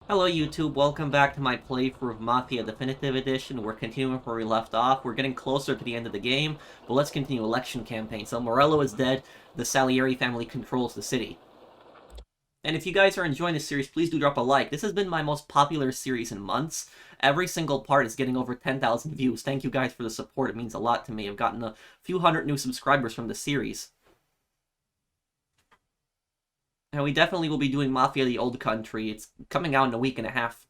Hello YouTube, welcome back to my playthrough of Mafia Definitive Edition. We're continuing where we left off. We're getting closer to the end of the game, but let's continue election campaign. So Morello is dead, the Salieri family controls the city. And if you guys are enjoying this series, please do drop a like. This has been my most popular series in months. Every single part is getting over 10,000 views. Thank you guys for the support, it means a lot to me. I've gotten a few hundred new subscribers from the series. And we definitely will be doing Mafia the Old Country. It's coming out in a week and a half.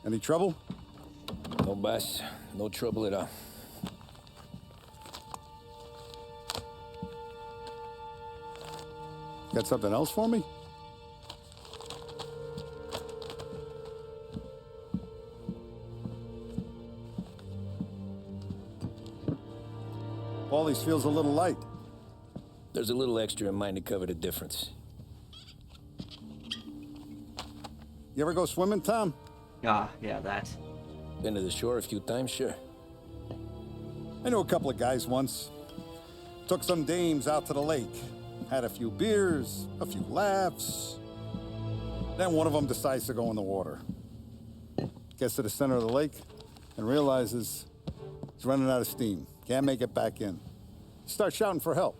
Any trouble? No, boss. No trouble at all. Got something else for me? Paulie's feels a little light. There's a little extra in mine to cover the difference. You ever go swimming, Tom? Ah, yeah, that. Been to the shore a few times, sure. I knew a couple of guys once. Took some dames out to the lake. Had a few beers, a few laughs. Then one of them decides to go in the water. Gets to the center of the lake and realizes he's running out of steam. Can't make it back in. Starts shouting for help.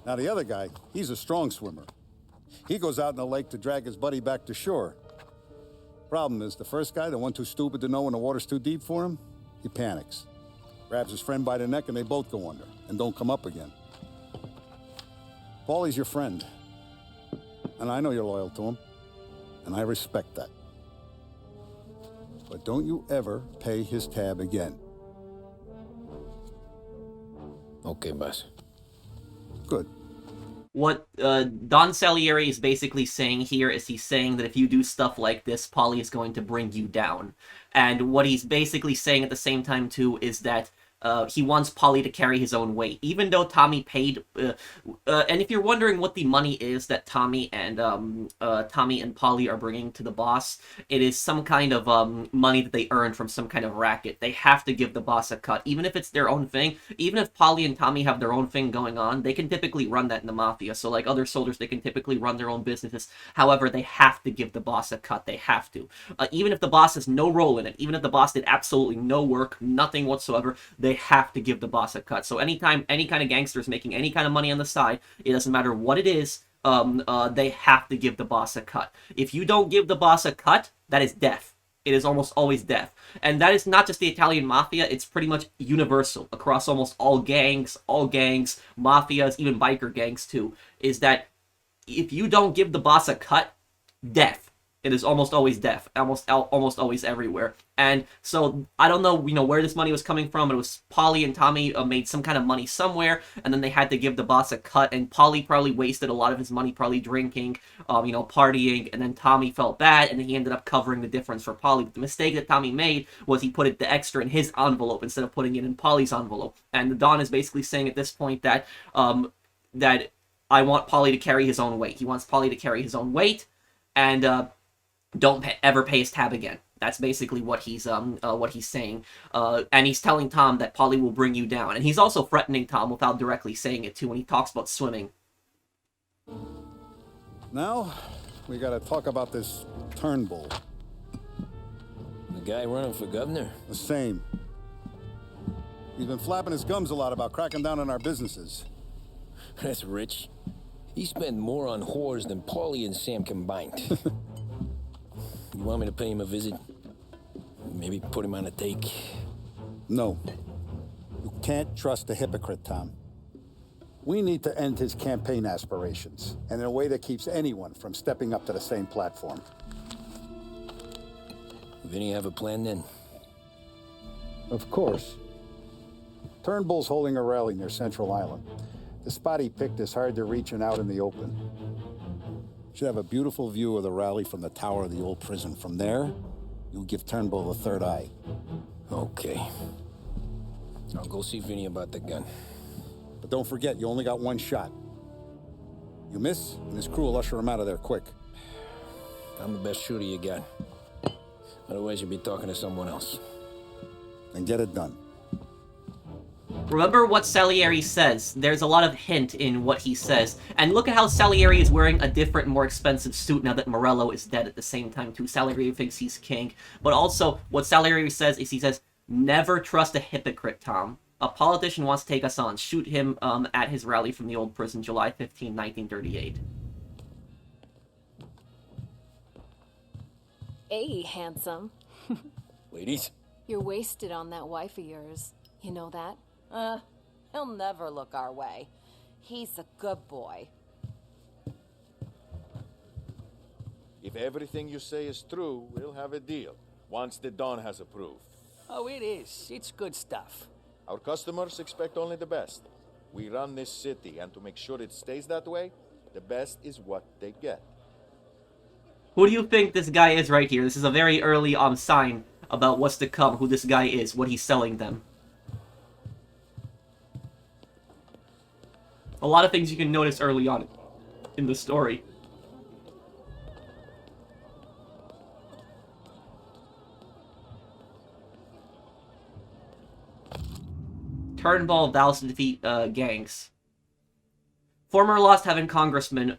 Now the other guy, he's a strong swimmer. He goes out in the lake to drag his buddy back to shore. Problem is, the first guy, the one too stupid to know when the water's too deep for him, he panics. Grabs his friend by the neck and they both go under and don't come up again. Paulie's your friend. And I know you're loyal to him. And I respect that. But don't you ever pay his tab again. Okay, boss. Good. What Don Salieri is basically saying here is he's saying that if you do stuff like this, Paulie is going to bring you down. And what he's basically saying at the same time, too, is that he wants Paulie to carry his own weight, even though Tommy paid. And if you're wondering what the money is that Tommy and Paulie are bringing to the boss, it is some kind of money that they earned from some kind of racket. They have to give the boss a cut, even if it's their own thing. Even if Paulie and Tommy have their own thing going on, they can typically run that in the mafia. So, like other soldiers, they can typically run their own businesses. However, they have to give the boss a cut. They have to, even if the boss has no role in it. Even if the boss did absolutely no work, nothing whatsoever. They have to give the boss a cut. So anytime any kind of gangster is making any kind of money on the side, it doesn't matter what it is, they have to give the boss a cut. If you don't give the boss a cut, that is death. It is almost always death. And that is not just the Italian mafia, it's pretty much universal across almost all gangs, mafias, even biker gangs too, is that if you don't give the boss a cut, death. It is almost always death, almost always everywhere. And so I don't know, where this money was coming from. It was Paulie and Tommy made some kind of money somewhere, and then they had to give the boss a cut. And Paulie probably wasted a lot of his money, probably drinking, partying. And then Tommy felt bad, and he ended up covering the difference for Paulie. But the mistake that Tommy made was he put the extra in his envelope instead of putting it in Paulie's envelope. And Don is basically saying at this point that that I want Paulie to carry his own weight. He wants Paulie to carry his own weight, and don't ever pay his tab again. That's basically what he's saying. And he's telling Tom that Paulie will bring you down. And he's also threatening Tom without directly saying it too when he talks about swimming. Now, we gotta talk about this Turnball. The guy running for governor? The same. He's been flapping his gums a lot about cracking down on our businesses. That's rich. He spent more on whores than Paulie and Sam combined. You want me to pay him a visit? Maybe put him on a take? No. You can't trust a hypocrite, Tom. We need to end his campaign aspirations, and in a way that keeps anyone from stepping up to the same platform. Vinny have a plan then? Of course. Turnbull's holding a rally near Central Island. The spot he picked is hard to reach and out in the open. Should have a beautiful view of the rally from the tower of the old prison. From there, you'll give Turnbull a third eye. Okay. I'll go see Vinny about the gun. But don't forget, you only got one shot. You miss, and his crew will usher him out of there quick. I'm the best shooter you got. Otherwise, you'd be talking to someone else. And get it done. Remember what Salieri says. There's a lot of hint in what he says. And look at how Salieri is wearing a different, more expensive suit now that Morello is dead at the same time, too. Salieri thinks he's king. But also, what Salieri says is he says, never trust a hypocrite, Tom. A politician wants to take us on. Shoot him at his rally from the old prison, July 15, 1938. Hey, handsome. Ladies? You're wasted on that wife of yours. You know that? He'll never look our way. He's a good boy. If everything you say is true, we'll have a deal. Once the Don has approved. Oh, it is. It's good stuff. Our customers expect only the best. We run this city, and to make sure it stays that way, the best is what they get. Who do you think this guy is right here? This is a very early sign about what's to come, who this guy is, what he's selling them. A lot of things you can notice early on in the story. Turnball vows to defeat gangs. Former Lost Heaven Congressman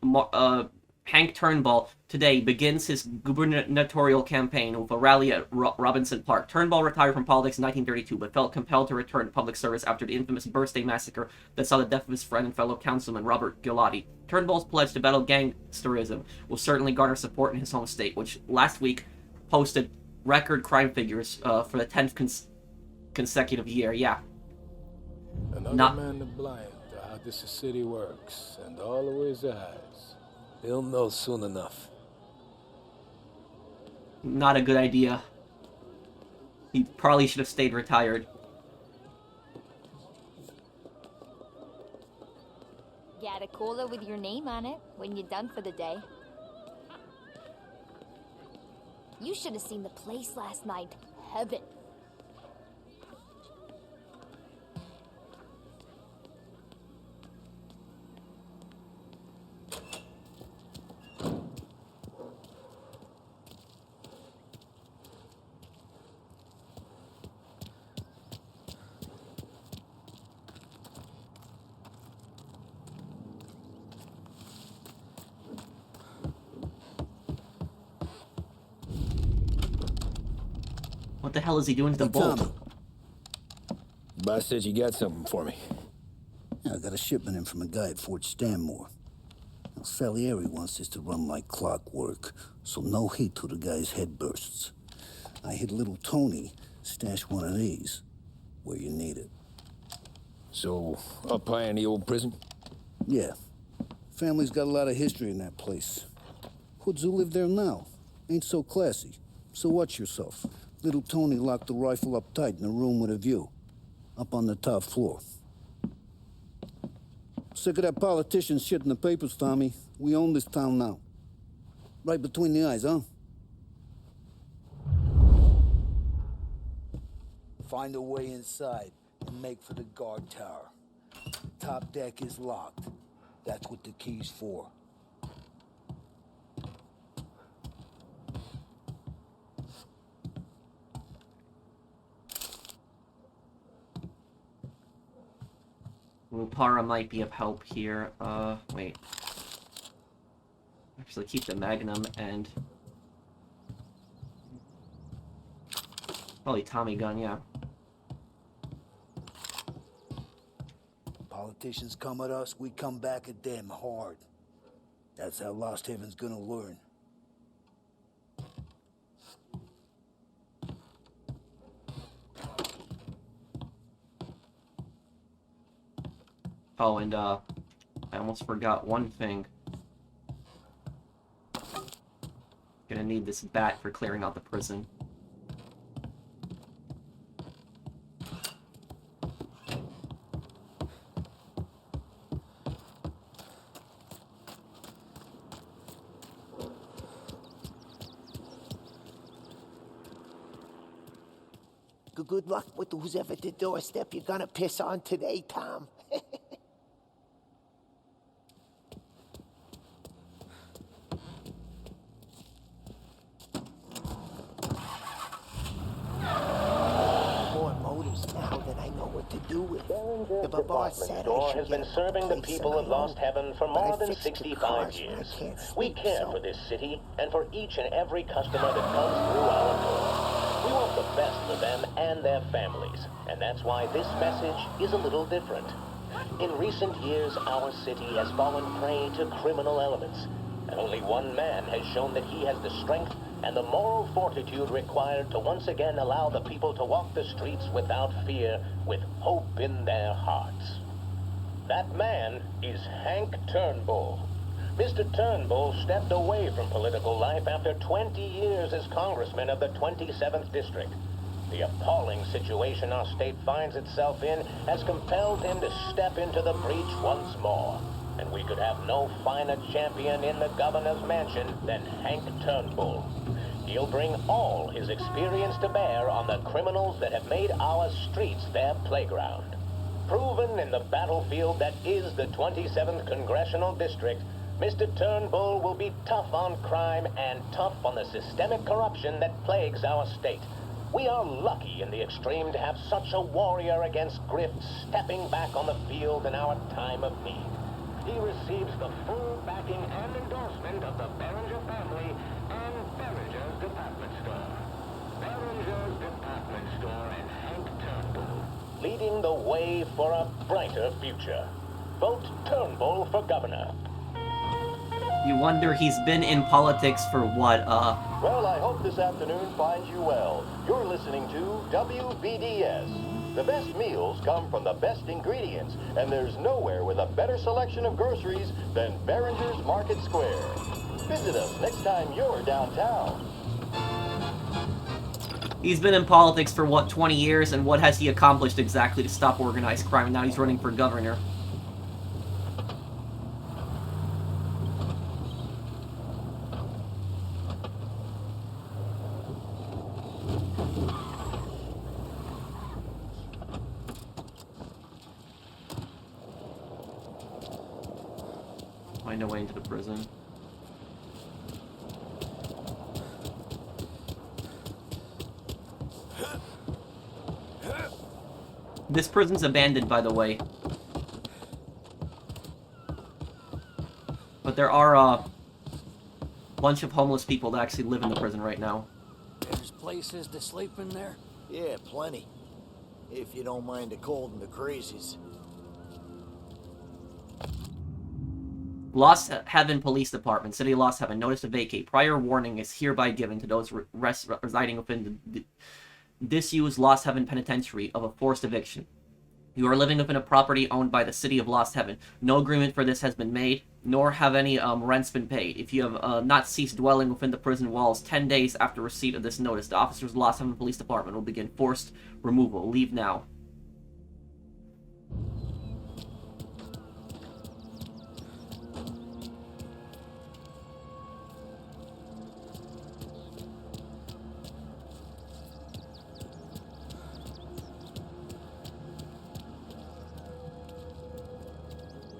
Hank Turnball today begins his gubernatorial campaign with a rally at Robinson Park. Turnball retired from politics in 1932, but felt compelled to return to public service after the infamous birthday massacre that saw the death of his friend and fellow councilman Robert Gilotti. Turnball's pledge to battle gangsterism will certainly garner support in his home state, which last week posted record crime figures for the 10th consecutive year. Yeah. Another man to blind to how this city works, and all the ways it has. He'll know soon enough. Not a good idea. He probably should have stayed retired. Got a cola with your name on it when you're done for the day. You should have seen the place last night. Heaven. What the hell is he doing to the bolt? Boss said you got something for me. Yeah, I got a shipment in from a guy at Fort Stanmore. Now, Salieri wants this to run like clockwork, so no heat till the guy's head bursts. I hit little Tony stash one of these where you need it. So, up high in the old prison? Yeah. Family's got a lot of history in that place. Hoods who live there now ain't so classy, so watch yourself. Little Tony locked the rifle up tight in a room with a view, up on the top floor. Sick of that politician shit in the papers, Tommy. We own this town now. Right between the eyes, huh? Find a way inside and make for the guard tower. Top deck is locked. That's what the key's for. Lupara might be of help here. Wait. Actually, keep the Magnum and... probably Tommy gun, yeah. Politicians come at us, we come back at them hard. That's how Lost Haven's gonna learn. Oh, and I almost forgot one thing. Gonna need this bat for clearing out the prison. Good luck with who's ever at the doorstep you're gonna piss on today, Tom. More motives now that I know what to do with it. Behringer's If a boss department said I store should has get been a serving the place people my of Lost own, Heaven for but I more than fixed the 65 cars when I years. can't We sleep, care so- for this city and for each and every customer that comes through our door. We want the best for them and their families, and that's why this message is a little different. In recent years, our city has fallen prey to criminal elements, and only one man has shown that he has the strength and the moral fortitude required to once again allow the people to walk the streets without fear, with hope in their hearts. That man is Hank Turnbull. Mr. Turnbull stepped away from political life after 20 years as congressman of the 27th District. The appalling situation our state finds itself in has compelled him to step into the breach once more. And we could have no finer champion in the governor's mansion than Hank Turnbull. He'll bring all his experience to bear on the criminals that have made our streets their playground. Proven in the battlefield that is the 27th Congressional District, Mr. Turnbull will be tough on crime and tough on the systemic corruption that plagues our state. We are lucky in the extreme to have such a warrior against grift stepping back on the field in our time of need. He receives the full backing and endorsement of the Behringer family and Behringer's department store. Behringer's department store and Hank Turnbull, leading the way for a brighter future. Vote Turnbull for governor. You wonder, he's been in politics for what, Well, I hope this afternoon finds you well. You're listening to WBDS. The best meals come from the best ingredients, and there's nowhere with a better selection of groceries than Behringer's Market Square. Visit us next time you're downtown. He's been in politics for, what, 20 years, and what has he accomplished exactly to stop organized crime? And now he's running for governor. Find a way into the prison. This prison's abandoned, by the way. But there are a bunch of homeless people that actually live in the prison right now. There's places to sleep in there? Yeah, plenty. If you don't mind the cold and the crazies. Lost Heaven Police Department, City of Lost Heaven, notice to vacate. Prior warning is hereby given to those residing within the disused Lost Heaven Penitentiary of a forced eviction. You are living within a property owned by the City of Lost Heaven. No agreement for this has been made, nor have any rents been paid. If you have not ceased dwelling within the prison walls 10 days after receipt of this notice, the officers of the Lost Heaven Police Department will begin forced removal. Leave now.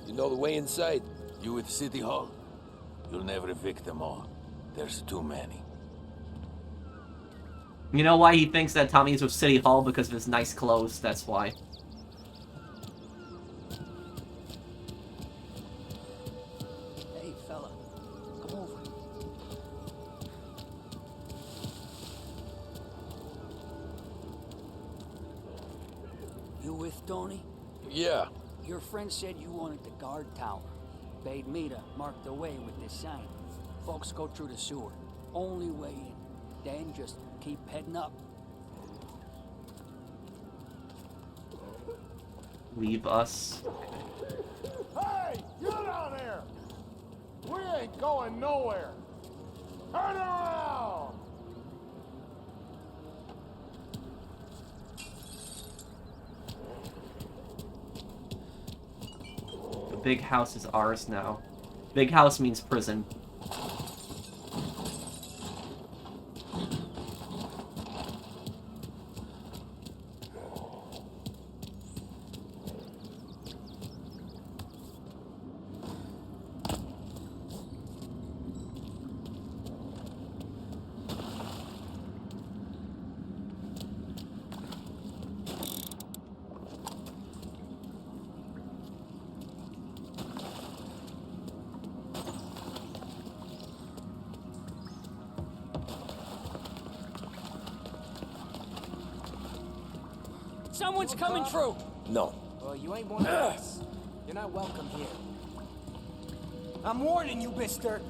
You know the way inside? You with City Hall? You'll never evict them all. There's too many. You know why he thinks that Tommy is with City Hall? Because of his nice clothes, that's why. Hey, fella. Come over. You with Tony? Yeah. Your friend said you wanted the guard tower. Bade me to mark the way with this sign. Folks go through the sewer. Only way in. Then just keep heading up. Leave us. Hey, get out here! We ain't going nowhere. Turn around! The big house is ours now. Big house means prison. Someone's coming through. No. Well, you ain't one of us. You're not welcome here. I'm warning you, mister.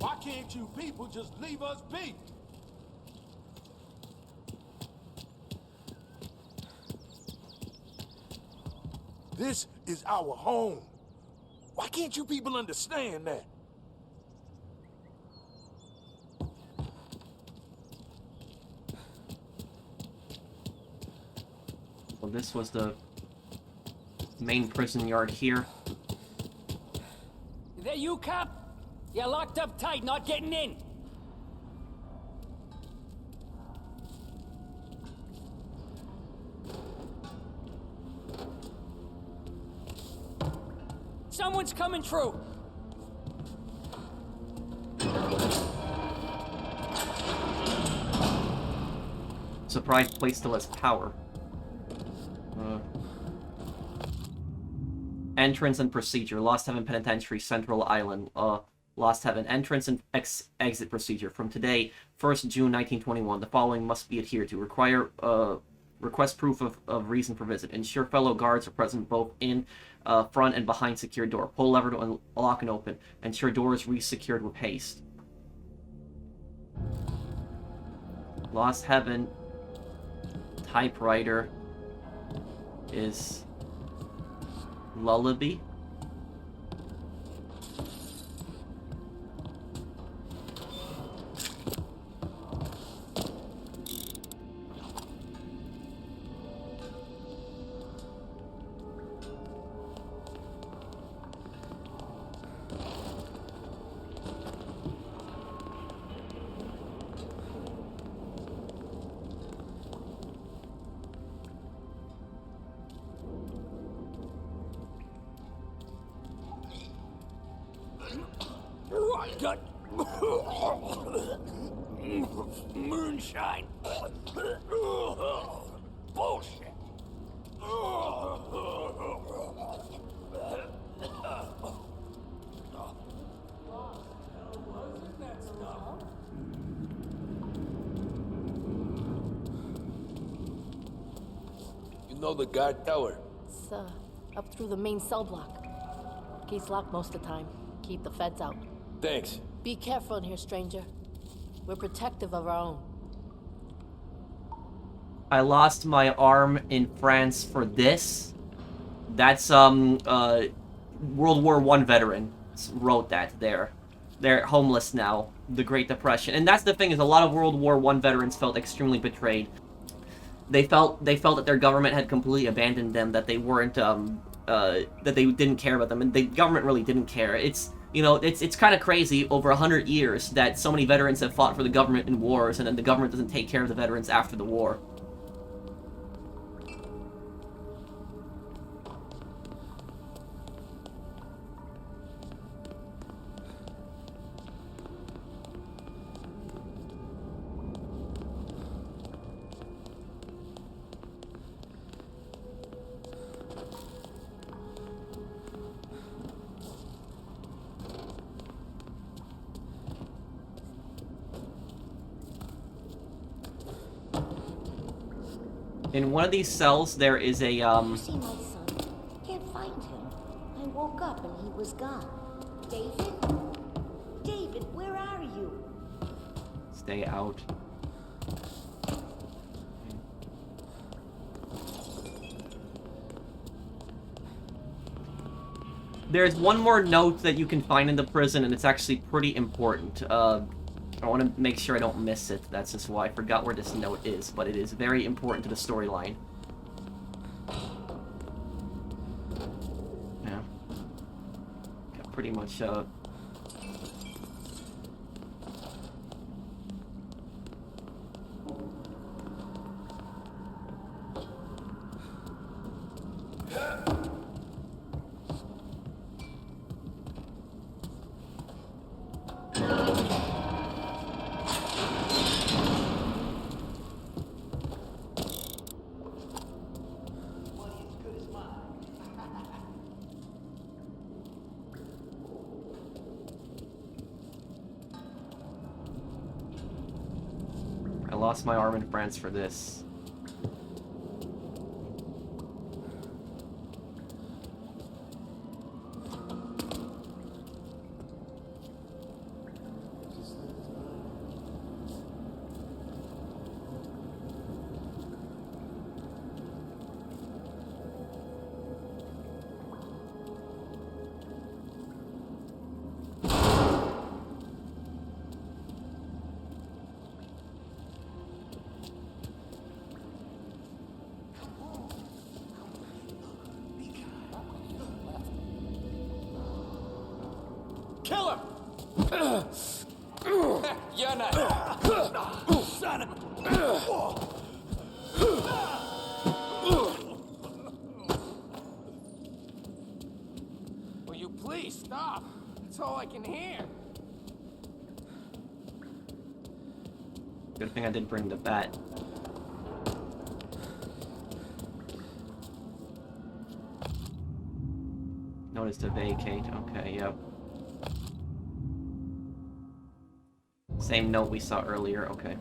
Why can't you people just leave us be? This is our home. Why can't you people understand that? Well, this was the main prison yard here. Is that you, cop? You're locked up tight, not getting in. Someone's coming through. Surprised place still has power. Entrance and procedure. Lost Heaven Penitentiary, Central Island. Lost Heaven. Entrance and exit procedure. From today, 1st June 1921. The following must be adhered to. Request proof of reason for visit. Ensure fellow guards are present both in front and behind secured door. Pull lever to unlock and open. Ensure door is re-secured with haste. Lost Heaven typewriter is Lullaby. Got moonshine. Bullshit. You know the guard tower? It's, up through the main cell block. Gate's locked most of the time. Keep the feds out. Thanks. Be careful in here, stranger. We're protective of our own. I lost my arm in France for this. That's World War I veteran wrote that there. They're homeless now. The Great Depression. And that's the thing, is a lot of World War I veterans felt extremely betrayed. They felt that their government had completely abandoned them, that they weren't that they didn't care about them, and the government really didn't care. It's kind of crazy over 100 years that so many veterans have fought for the government in wars, and then the government doesn't take care of the veterans after the war. In one of these cells, there is a, You see my son? Can't find him. I woke up and he was gone. David? David, where are you? day out. There's one more note that you can find in the prison, and it's actually pretty important. I want to make sure I don't miss it. That's just why I forgot where this note is, but it is very important to the storyline. Yeah. Got pretty much, I lost my arm in France for this. Kill him! You're not. Son of Will you please stop? That's all I can hear. Good thing I did bring the bat. Notice to vacate. Okay, yep. Same note we saw earlier, okay.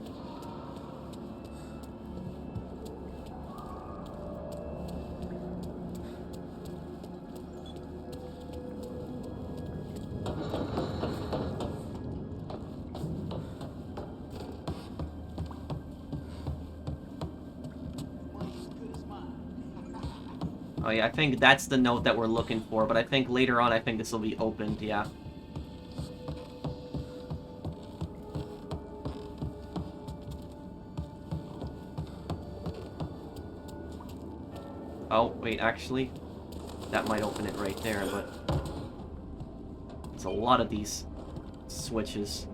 Oh yeah, I think that's the note that we're looking for, but I think later on I think this will be opened, yeah. Oh, wait, actually, that might open it right there, but it's a lot of these switches.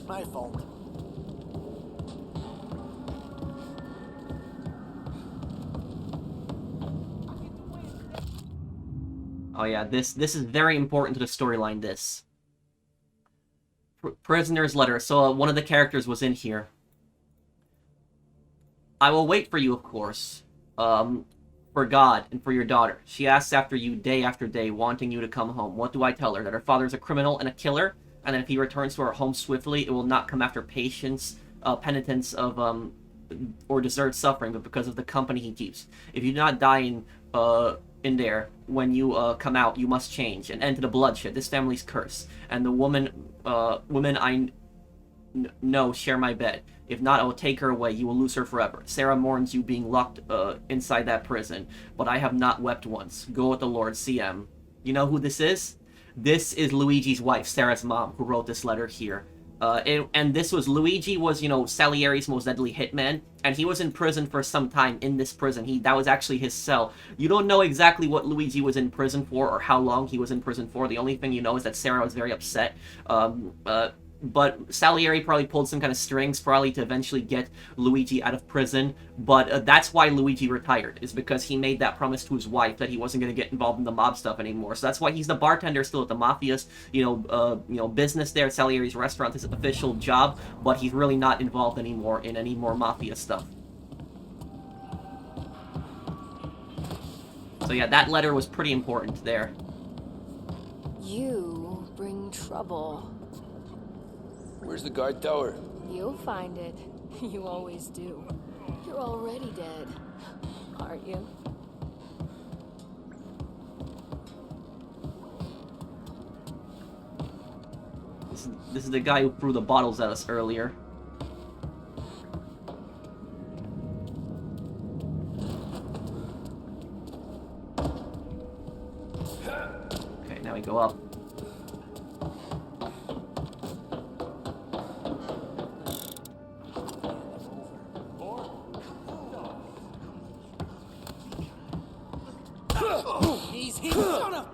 My fault. Oh yeah, this is very important to the storyline, this. Prisoner's letter. So one of the characters was in here. I will wait for you, of course. For God and for your daughter. She asks after you day after day, wanting you to come home. What do I tell her? That her father is a criminal and a killer? And that if he returns to our home swiftly, it will not come after patience, penitence of, or deserved suffering, but because of the company he keeps. If you do not die in there, when you come out, you must change. An end to the bloodshed. This family's curse. And the women I know share my bed. If not, I will take her away. You will lose her forever. Sarah mourns you being locked inside that prison, but I have not wept once. Go with the Lord, CM. You know who this is? This is Luigi's wife, Sarah's mom, who wrote this letter here. And this was, Luigi was, you know, Salieri's most deadly hitman, and he was in prison for some time in this prison. That was actually his cell. You don't know exactly what Luigi was in prison for or how long he was in prison for. The only thing you know is that Sarah was very upset. But Salieri probably pulled some kind of strings, probably to eventually get Luigi out of prison. But that's why Luigi retired, is because he made that promise to his wife that he wasn't going to get involved in the mob stuff anymore. So that's why he's the bartender still at the Mafia's, business there. Salieri's restaurant, his official job, but he's really not involved anymore in any more Mafia stuff. So yeah, that letter was pretty important there. You bring trouble. Where's the guard tower? You'll find it. You always do. You're already dead, aren't you? This is the guy who threw the bottles at us earlier. Okay, now we go up. He's son of...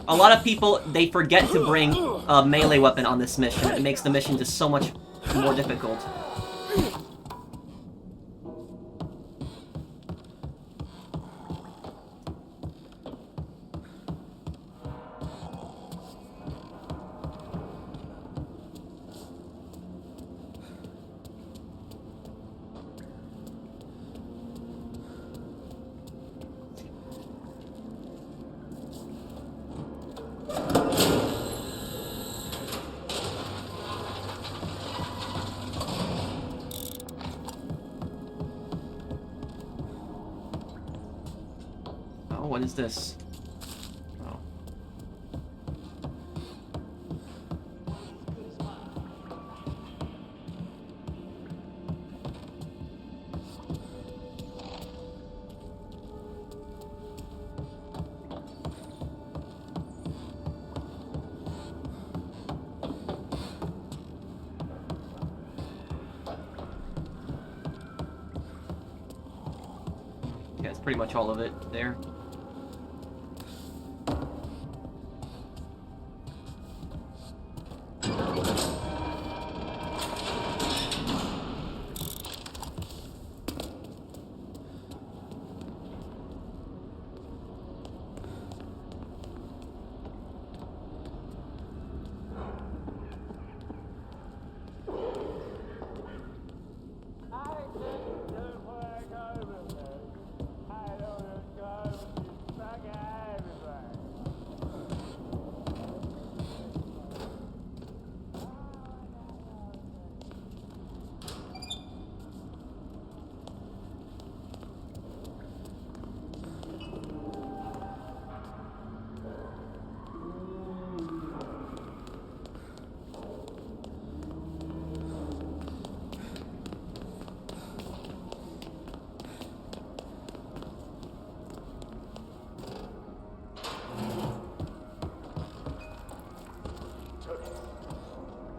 A lot of people, they forget to bring a melee weapon on this mission. It makes the mission just so much more difficult. What is this? Oh. Yeah, it's pretty much all of it there.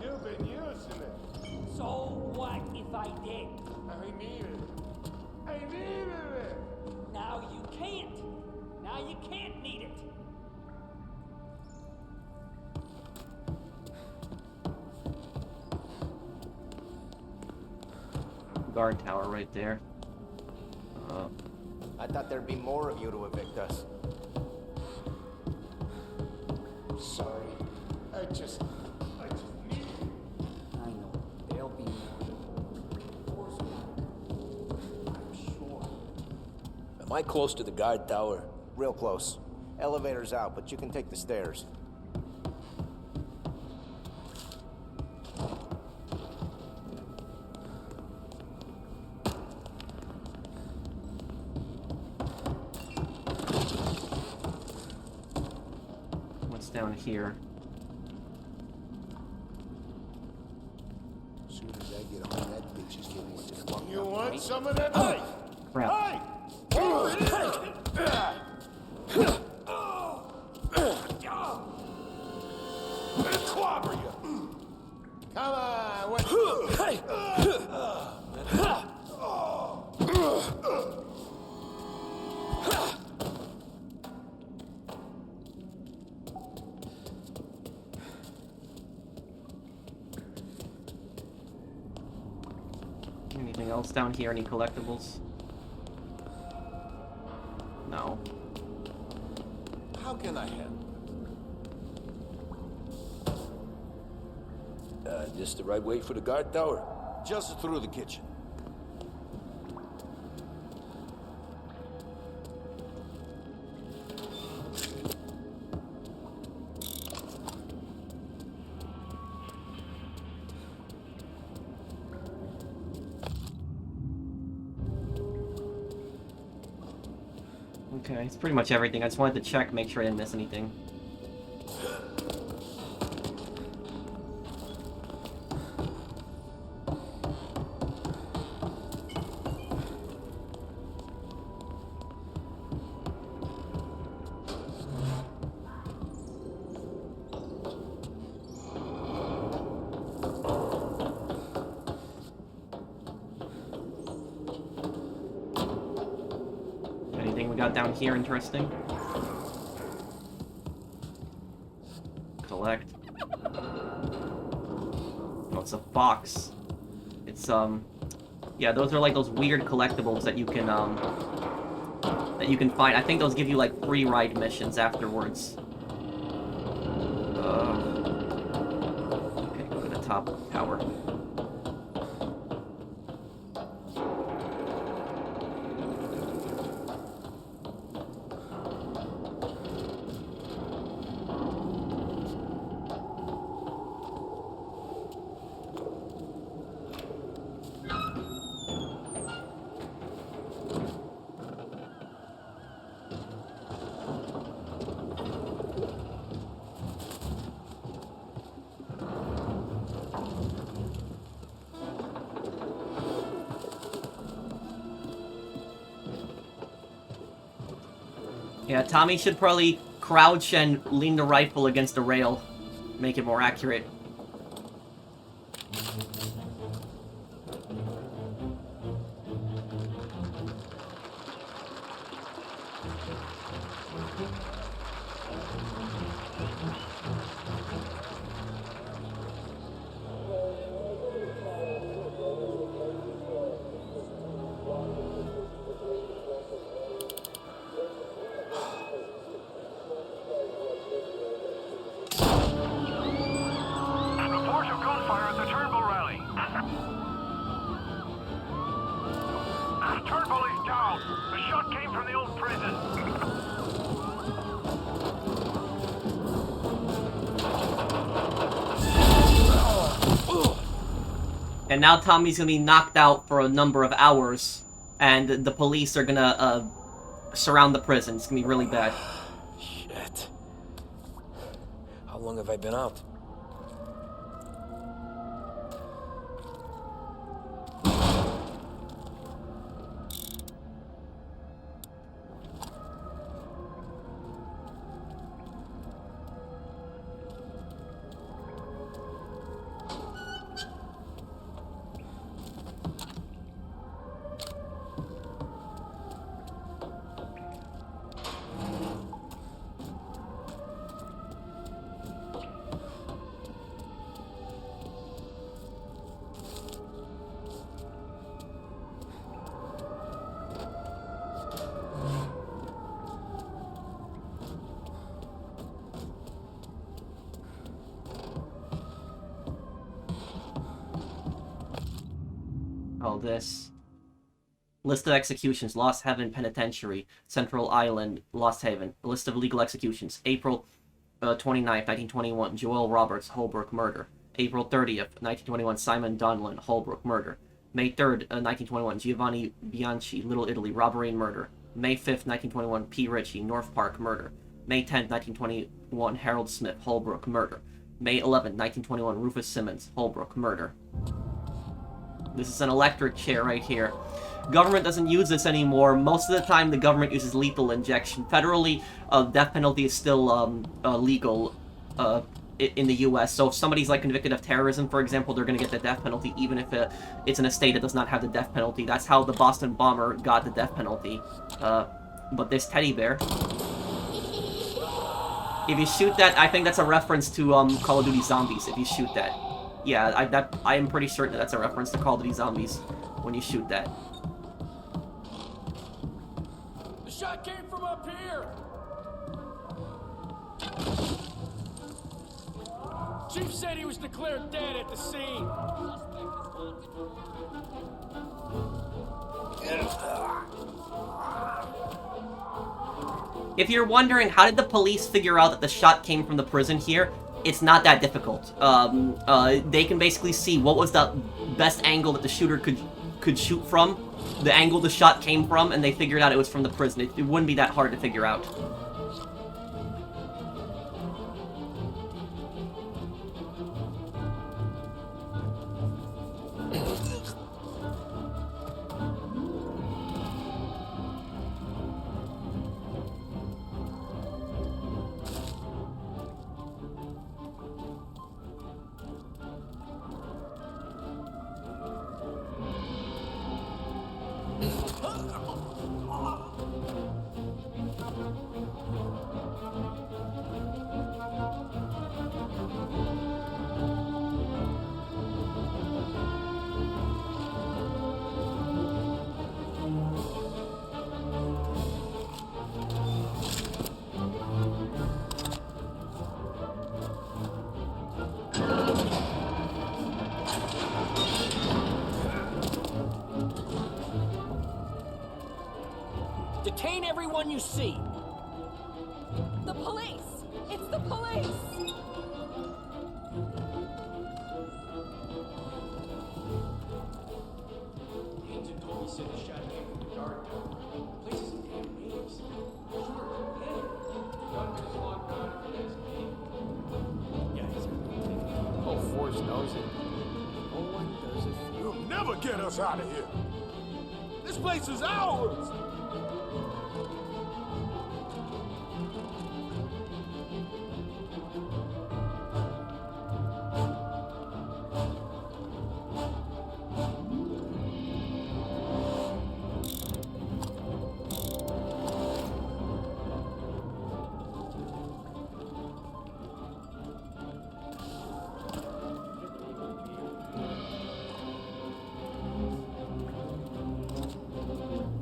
You've been using it. So what if I did? I need it. I needed it. Now you can't. Now you can't need it. Guard tower right there. I thought there'd be more of you to evict us. Sorry. I just need it. I know. There'll be more. I'm sure. Am I close to the guard tower? Real close. Elevator's out, but you can take the stairs. Down here. As soon as I get home, that bitch is getting me to fuck You up, want right? some of that knife? Crap. Hey! Clobber you! Come on, what? Anything else down here? Any collectibles? No. How can I help? This the right way for the guard tower? Just through the kitchen. Okay, it's pretty much everything. I just wanted to check, make sure I didn't miss anything. Anything we got down here interesting? Collect. Oh, it's a fox. It's, yeah, those are like those weird collectibles that you can find. I think those give you, like, free ride missions afterwards. Okay, go to the top tower. Yeah, Tommy should probably crouch and lean the rifle against the rail. Make it more accurate. And now Tommy's gonna be knocked out for a number of hours, and the police are gonna surround the prison. It's gonna be really bad. Shit. How long have I been out? Oh, this. List of executions. Lost Haven Penitentiary. Central Island, Lost Haven. List of legal executions. April 29th, 1921. Joel Roberts, Holbrook murder. April 30th, 1921. Simon Donlan, Holbrook murder. May 3rd, 1921. Giovanni Bianchi, Little Italy, robbery and murder. May 5th, 1921. P. Ritchie, North Park murder. May 10th, 1921. Harold Smith, Holbrook murder. May 11th, 1921. Rufus Simmons, Holbrook murder. This is an electric chair right here. Government doesn't use this anymore. Most of the time, the government uses lethal injection. Federally, death penalty is still legal in the U.S. So if somebody's like convicted of terrorism, for example, they're going to get the death penalty, even if it's in a state that does not have the death penalty. That's how the Boston bomber got the death penalty. But this teddy bear, if you shoot that, I think that's a reference to Call of Duty Zombies. If you shoot that. Yeah, I am pretty certain that's a reference to Call of Duty Zombies when you shoot that. The shot came from up here! Chief said he was declared dead at the scene. If you're wondering, how did the police figure out that the shot came from the prison here, it's not that difficult. They can basically see what was the best angle that the shooter could shoot from, the angle the shot came from, and they figured out it was from the prison. It wouldn't be that hard to figure out. Detain everyone you see. The police! It's the police! Agent Tommy said the shot came from the guard tower. The place is in damn names. Sure, yeah. The gunman is locked on for the next game. Yeah, he's the whole force knows it. No one does it. You'll never get us out of here. This place is ours.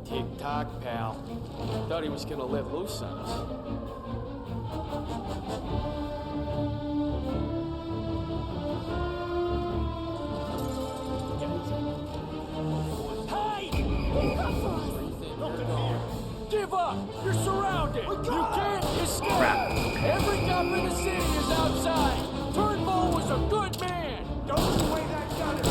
Tick-tock, pal. Thought he was gonna let loose on us. Hey! Give up! You're surrounded! You can't escape! Every cop in the city is outside! Turnball was a good man! Don't sway that gun at me!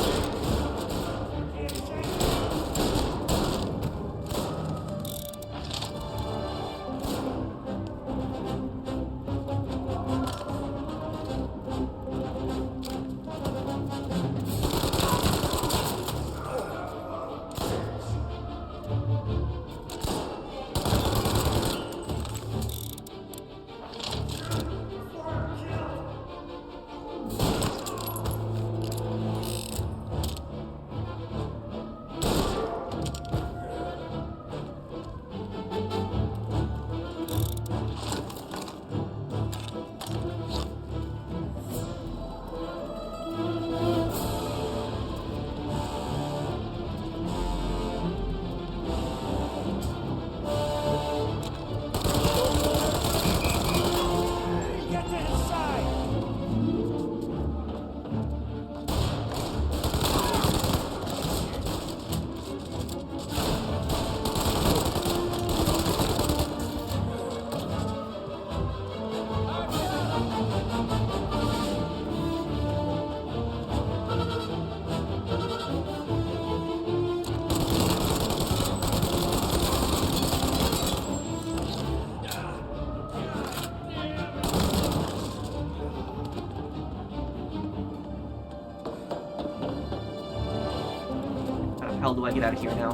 How do I get out of here now?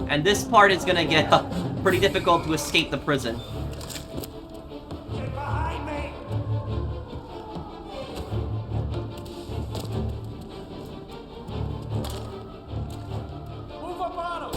And this part is gonna get pretty difficult to escape the prison. Get behind me! Move up on him!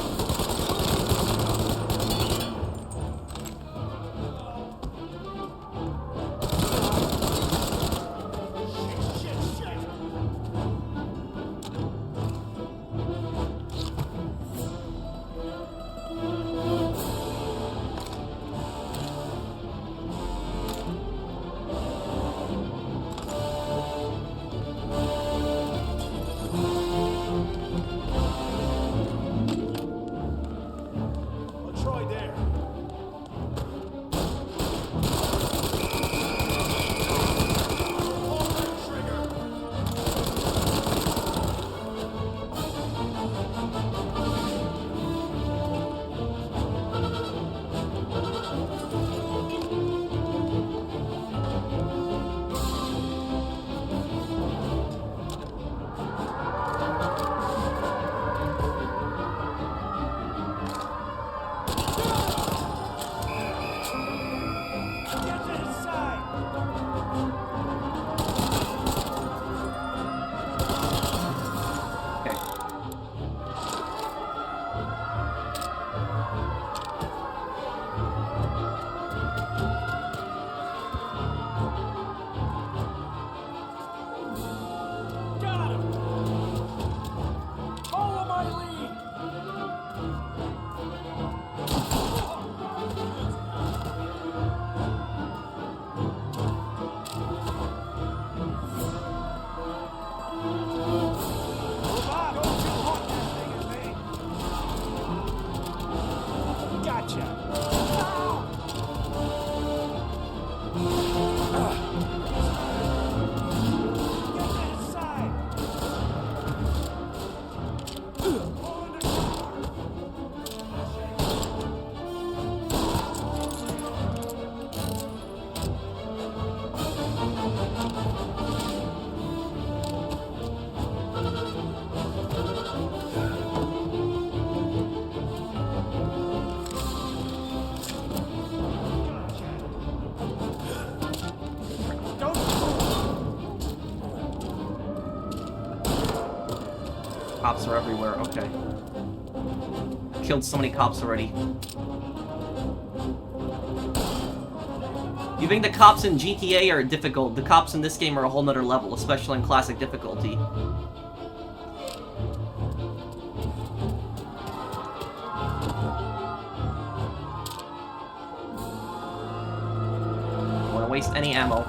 Cops are everywhere, okay. Killed so many cops already. You think the cops in GTA are difficult? The cops in this game are a whole nother level, especially in classic difficulty. Don't want to waste any ammo.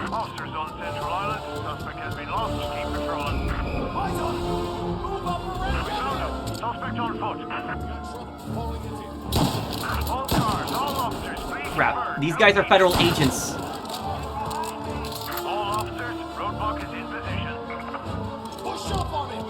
Officers on Central Island. Suspect has been lost. Keep patrolling. Eyes on him. Move up around. We found him. Suspect on foot. All cars, all officers, please. Crap. These guys are federal agents. All officers, roadblock is in position. Push up on him.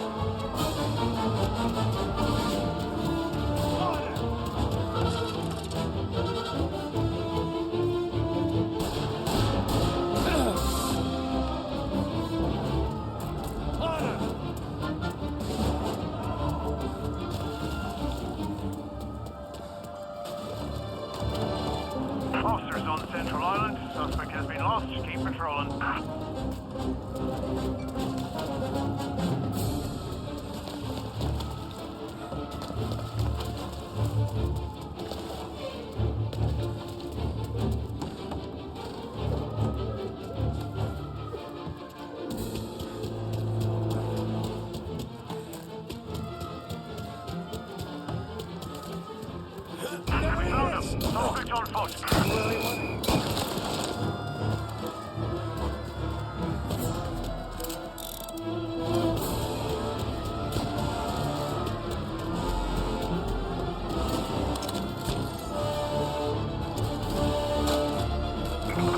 Officers on Central Island. Suspect has been lost. Keep patrolling. We found him. Suspect on foot.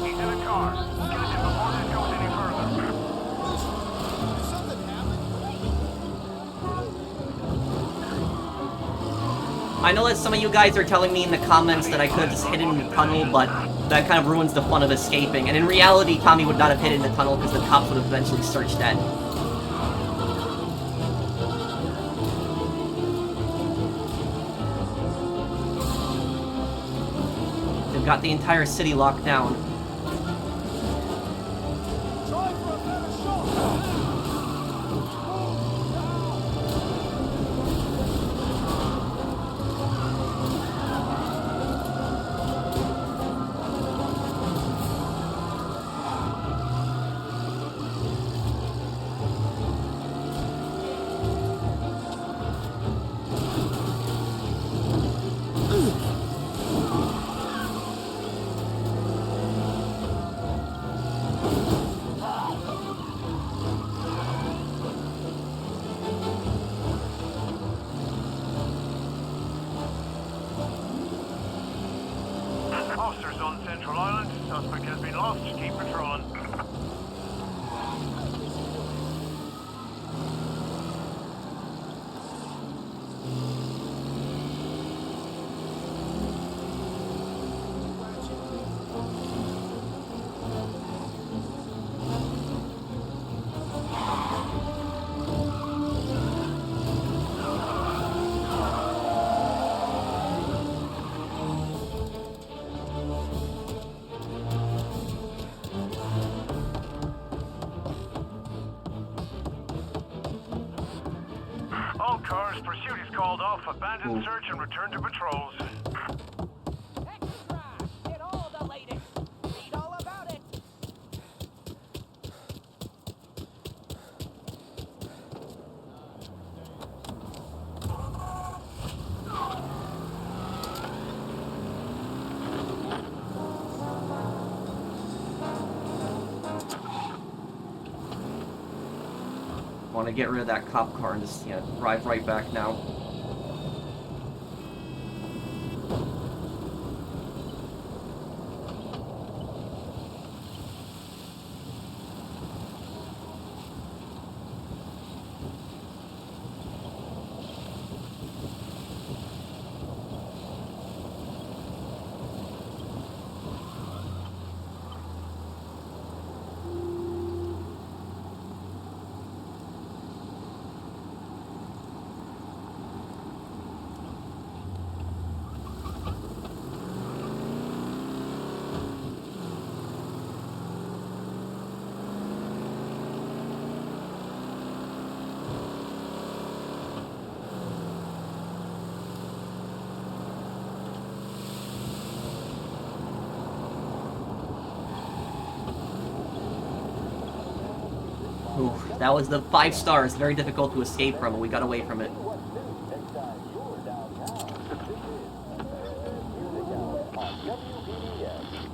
He's in a car. Catch him before this goes any further. I know that some of you guys are telling me in the comments that I could have just hidden in the tunnel, but that kind of ruins the fun of escaping. And in reality, Tommy would not have hidden in the tunnel because the cops would have eventually searched that. They've got the entire city locked down. Officers on Central Island. Suspect has been lost. Keep patrolling. All cars, pursuit is called off. Abandon search and return to patrols. Get all the latest. Read all about it. Want to get rid of that cop car and just, drive right back now. Ooh, that was the 5 stars. Very difficult to escape from, but we got away from it.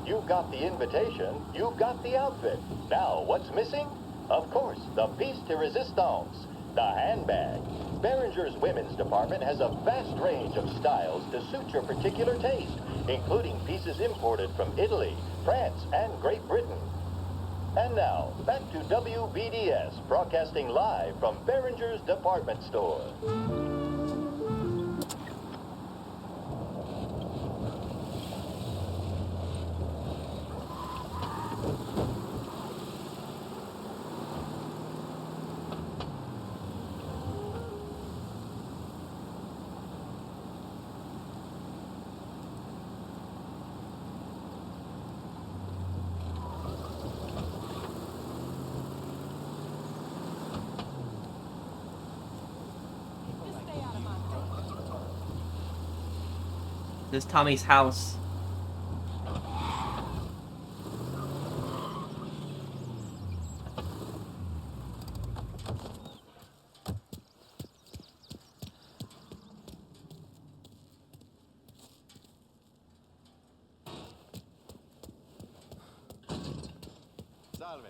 You've got the invitation, you've got the outfit. Now, what's missing? Of course, the piece de resistance, the handbag. Behringer's women's department has a vast range of styles to suit your particular taste, including pieces imported from Italy, France, and Great Britain. And now, back to WBDS, broadcasting live from Behringer's department store. This is Tommy's house. Salve.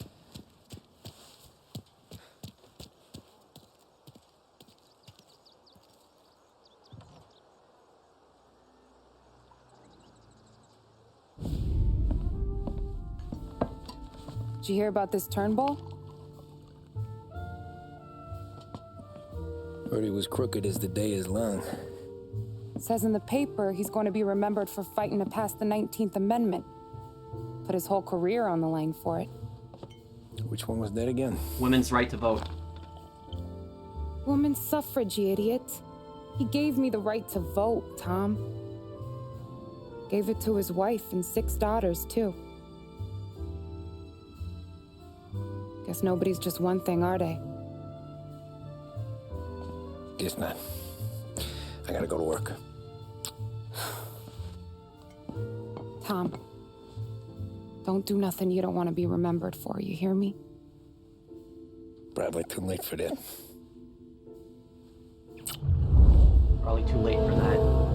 Did you hear about this Turnball? Heard he was crooked as the day is long. Says in the paper he's going to be remembered for fighting to pass the 19th Amendment. Put his whole career on the line for it. Which one was that again? Women's right to vote. Women's suffrage, you idiot. He gave me the right to vote, Tom. Gave it to his wife and 6 daughters, too. Guess nobody's just one thing, are they? Guess not. I gotta go to work. Tom, don't do nothing you don't want to be remembered for, you hear me? Probably too late for that. Probably too late for that.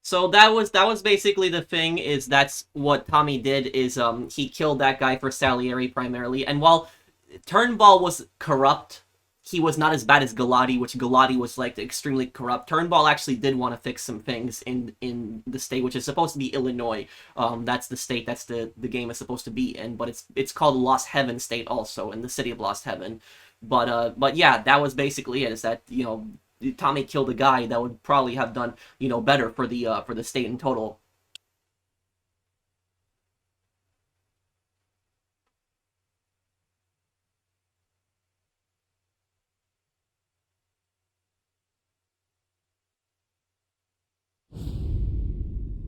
So that was basically the thing, is that's what Tommy did, is he killed that guy for Salieri primarily. And while Turnball was corrupt, he was not as bad as Galati, which Galati was like extremely corrupt. Turnball actually did want to fix some things in the state, which is supposed to be Illinois. That's the state that's the game is supposed to be in, but it's called Lost Heaven State also, in the city of Lost Heaven. But yeah, that was basically it, is that, you know, Tommy killed a guy that would probably have done, you know, better for the state in total.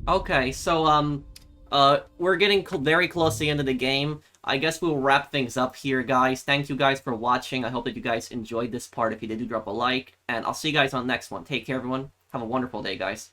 Okay, so we're getting very close to the end of the game. I guess we'll wrap things up here, guys. Thank you guys for watching. I hope that you guys enjoyed this part. If you did, do drop a like, and I'll see you guys on the next one. Take care, everyone. Have a wonderful day, guys.